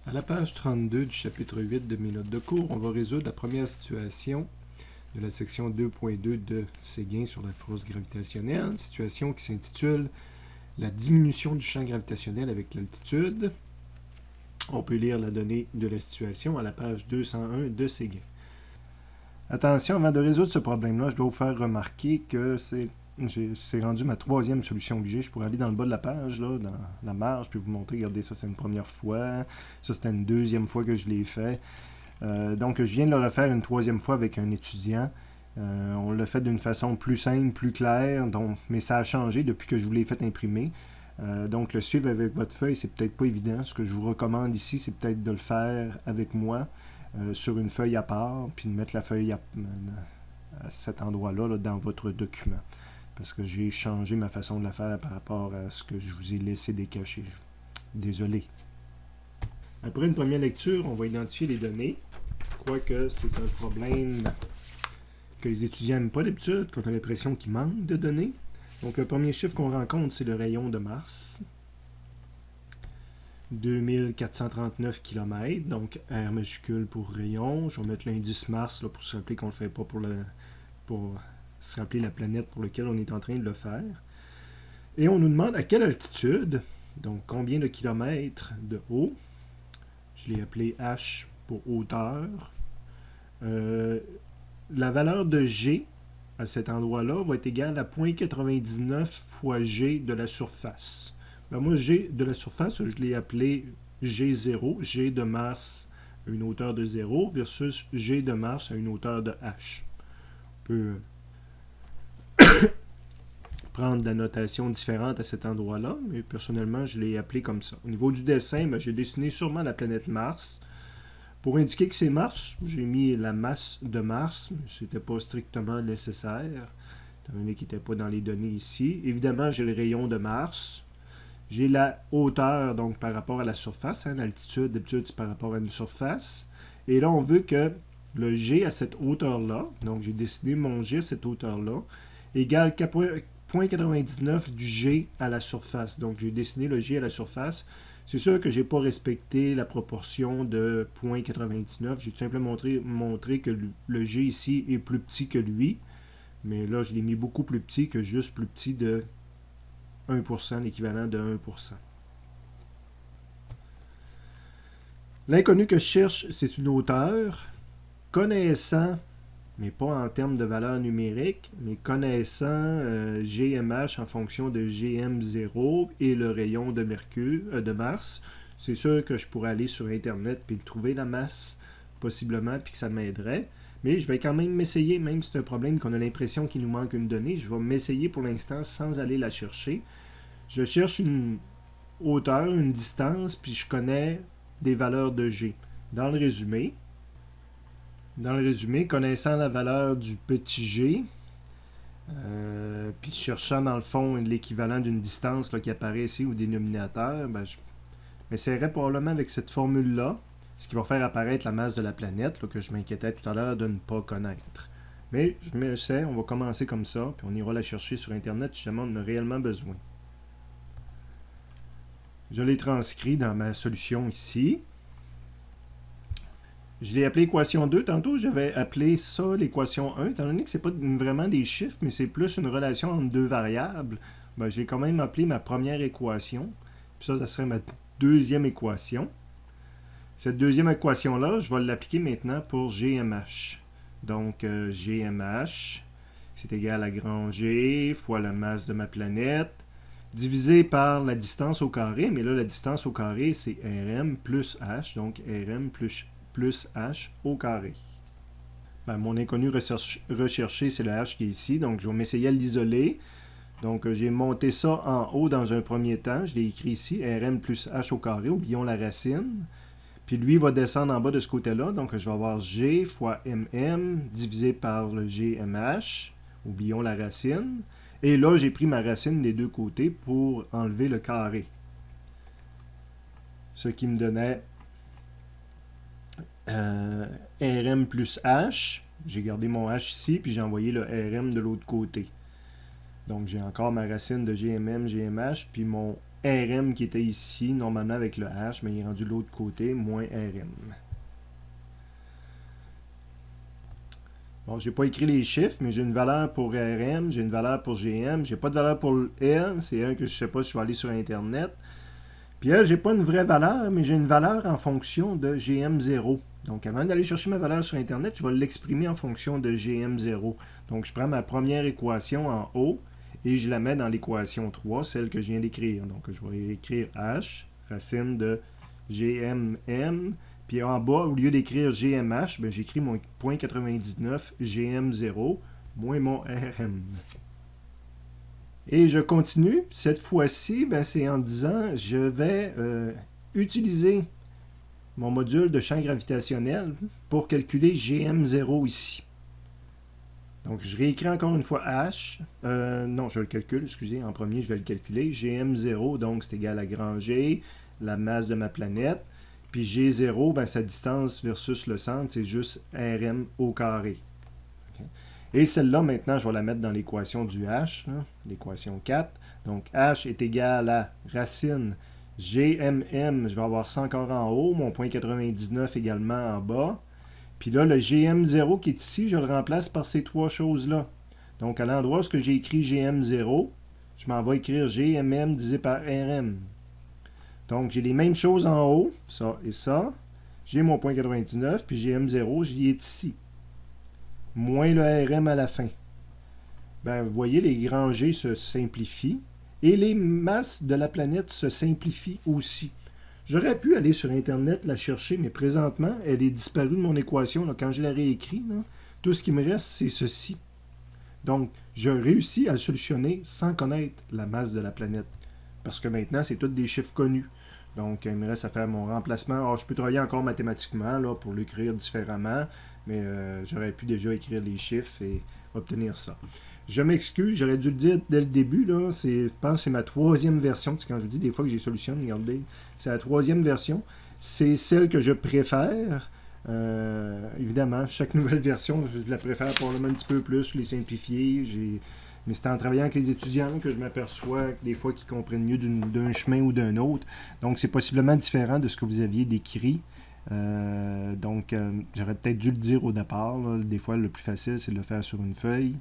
À la page 32 du chapitre 8 de mes notes de cours, on va résoudre la première situation de la section 2.2 de Séguin sur la force gravitationnelle, situation qui s'intitule « La diminution du champ gravitationnel avec l'altitude ». On peut lire la donnée de la situation à la page 201 de Séguin. Attention, avant de résoudre ce problème-là, je dois vous faire remarquer que c'est rendu ma troisième solution que j'ai. Je pourrais aller dans le bas de la page, là, dans la marge, puis vous montrer, regardez, ça c'est une première fois, ça c'était une deuxième fois que je l'ai fait. Donc je viens de le refaire une troisième fois avec un étudiant. On l'a fait d'une façon plus simple, plus claire, mais ça a changé depuis que je vous l'ai fait imprimer. Donc le suivre avec votre feuille, c'est peut-être pas évident. Ce que je vous recommande ici, c'est peut-être de le faire avec moi sur une feuille à part, puis de mettre la feuille à cet endroit-là là, dans votre document. Parce que j'ai changé ma façon de la faire par rapport à ce que je vous ai laissé décaché. Désolé. Après une première lecture, on va identifier les données. Quoique c'est un problème que les étudiants n'aiment pas d'habitude, qu'on a l'impression qu'il manque de données. Donc le premier chiffre qu'on rencontre, c'est le rayon de Mars. 2439 km, donc R majuscule pour rayon. Je vais mettre l'indice Mars là, pour se rappeler qu'on ne le fait pas pour se rappeler la planète pour laquelle on est en train de le faire. Et on nous demande à quelle altitude, donc combien de kilomètres de haut. Je l'ai appelé H pour hauteur. La valeur de G à cet endroit-là va être égale à 0,99 fois G de la surface. Ben moi, G de la surface, je l'ai appelé G0, G de Mars à une hauteur de 0 versus G de Mars à une hauteur de H. On peut prendre de la notation différente à cet endroit-là, mais personnellement, je l'ai appelé comme ça. Au niveau du dessin, ben, j'ai dessiné sûrement la planète Mars. Pour indiquer que c'est Mars, j'ai mis la masse de Mars, mais ce n'était pas strictement nécessaire, étant donné qu'il n'était pas dans les données ici. Évidemment, j'ai le rayon de Mars. J'ai la hauteur, donc par rapport à la surface. Hein, l'altitude, d'habitude, c'est par rapport à une surface. Et là, on veut que le G à cette hauteur-là, donc j'ai décidé mon G à cette hauteur-là, égale 0,99 du G à la surface. Donc, j'ai dessiné le G à la surface. C'est sûr que je n'ai pas respecté la proportion de 0,99. J'ai tout simplement montré que le G ici est plus petit que lui. Mais là, je l'ai mis beaucoup plus petit que juste plus petit de 1%, l'équivalent de 1%. L'inconnu que je cherche, c'est une hauteur. Connaissant, mais pas en termes de valeur numérique, mais connaissant GMH en fonction de GM0 et le rayon de Mars, c'est sûr que je pourrais aller sur Internet puis trouver la masse, possiblement, puis que ça m'aiderait. Mais je vais quand même m'essayer, même si c'est un problème qu'on a l'impression qu'il nous manque une donnée, je vais m'essayer pour l'instant sans aller la chercher. Je cherche une hauteur, une distance, puis je connais des valeurs de G. Dans le résumé, connaissant la valeur du petit g, puis cherchant dans le fond l'équivalent d'une distance là, qui apparaît ici au dénominateur, ben, je m'essayerais probablement avec cette formule-là, ce qui va faire apparaître la masse de la planète, là, que je m'inquiétais tout à l'heure de ne pas connaître. Mais je m'essaie, on va commencer comme ça, puis on ira la chercher sur Internet si jamais on en a réellement besoin. Je l'ai transcrit dans ma solution ici. Je l'ai appelé équation 2. Tantôt, j'avais appelé ça l'équation 1, étant donné que ce n'est pas vraiment des chiffres, mais c'est plus une relation entre deux variables. Ben, j'ai quand même appelé ma première équation. Puis ça serait ma deuxième équation. Cette deuxième équation-là, je vais l'appliquer maintenant pour GMH. Donc, GMH, c'est égal à grand G fois la masse de ma planète, divisé par la distance au carré. Mais là, la distance au carré, c'est RM plus H. Donc, RM plus H au carré. Ben, mon inconnu recherché, c'est le H qui est ici. Donc, je vais m'essayer à l'isoler. Donc, j'ai monté ça en haut dans un premier temps. Je l'ai écrit ici, RM plus H au carré. Oublions la racine. Puis lui, il va descendre en bas de ce côté-là. Donc, je vais avoir G fois MM divisé par le GMH. Oublions la racine. Et là, j'ai pris ma racine des deux côtés pour enlever le carré. Ce qui me donnait RM plus H. J'ai gardé mon H ici, puis j'ai envoyé le RM de l'autre côté. Donc, j'ai encore ma racine de GMM, GMH, puis mon RM qui était ici, normalement avec le H, mais il est rendu de l'autre côté, moins RM. Bon, j'ai pas écrit les chiffres, mais j'ai une valeur pour RM, j'ai une valeur pour GM, j'ai pas de valeur pour L, c'est un que je sais pas si je vais aller sur Internet. Puis là, j'ai pas une vraie valeur, mais j'ai une valeur en fonction de GM0. Donc, avant d'aller chercher ma valeur sur Internet, je vais l'exprimer en fonction de GM0. Donc, je prends ma première équation en haut et je la mets dans l'équation 3, celle que je viens d'écrire. Donc, je vais écrire H, racine de GMM. Puis en bas, au lieu d'écrire GMH, ben, j'écris mon 0.99 GM0 moins mon RM. Et je continue. Cette fois-ci, ben, c'est en disant, je vais utiliser mon module de champ gravitationnel pour calculer GM0 ici. Donc, je réécris encore une fois H. Non, je le calcule, excusez. En premier, je vais le calculer. GM0, donc, c'est égal à grand G, la masse de ma planète. Puis G0, ben, sa distance versus le centre, c'est juste RM au carré. Okay. Et celle-là, maintenant, je vais la mettre dans l'équation du H, l'équation 4. Donc, H est égal à racine GMM, je vais avoir ça encore en haut, mon 0.99 également en bas. Puis là, le GM0 qui est ici, je le remplace par ces trois choses-là. Donc, à l'endroit où j'ai écrit GM0, je m'en vais écrire GMM divisé par RM. Donc, j'ai les mêmes choses en haut, ça et ça. J'ai mon 0.99, puis GM0, j'y est ici. Moins le RM à la fin. Ben, vous voyez, les grands G se simplifient. Et les masses de la planète se simplifient aussi. J'aurais pu aller sur Internet la chercher, mais présentement, elle est disparue de mon équation. Là, quand je la réécris, tout ce qui me reste, c'est ceci. Donc, je réussis à le solutionner sans connaître la masse de la planète. Parce que maintenant, c'est tous des chiffres connus. Donc, il me reste à faire mon remplacement. Alors, je peux travailler encore mathématiquement là, pour l'écrire différemment, mais j'aurais pu déjà écrire les chiffres et obtenir ça. Je m'excuse, j'aurais dû le dire dès le début. Là, je pense que c'est ma troisième version. Quand je vous dis des fois que j'ai solutionné, regardez, c'est la troisième version. C'est celle que je préfère. Évidemment, chaque nouvelle version, je la préfère probablement un petit peu plus, les simplifier. Mais c'est en travaillant avec les étudiants que je m'aperçois des fois qu'ils comprennent mieux d'un chemin ou d'un autre. Donc, c'est possiblement différent de ce que vous aviez décrit. Donc, j'aurais peut-être dû le dire au départ. Là. Des fois, le plus facile, c'est de le faire sur une feuille.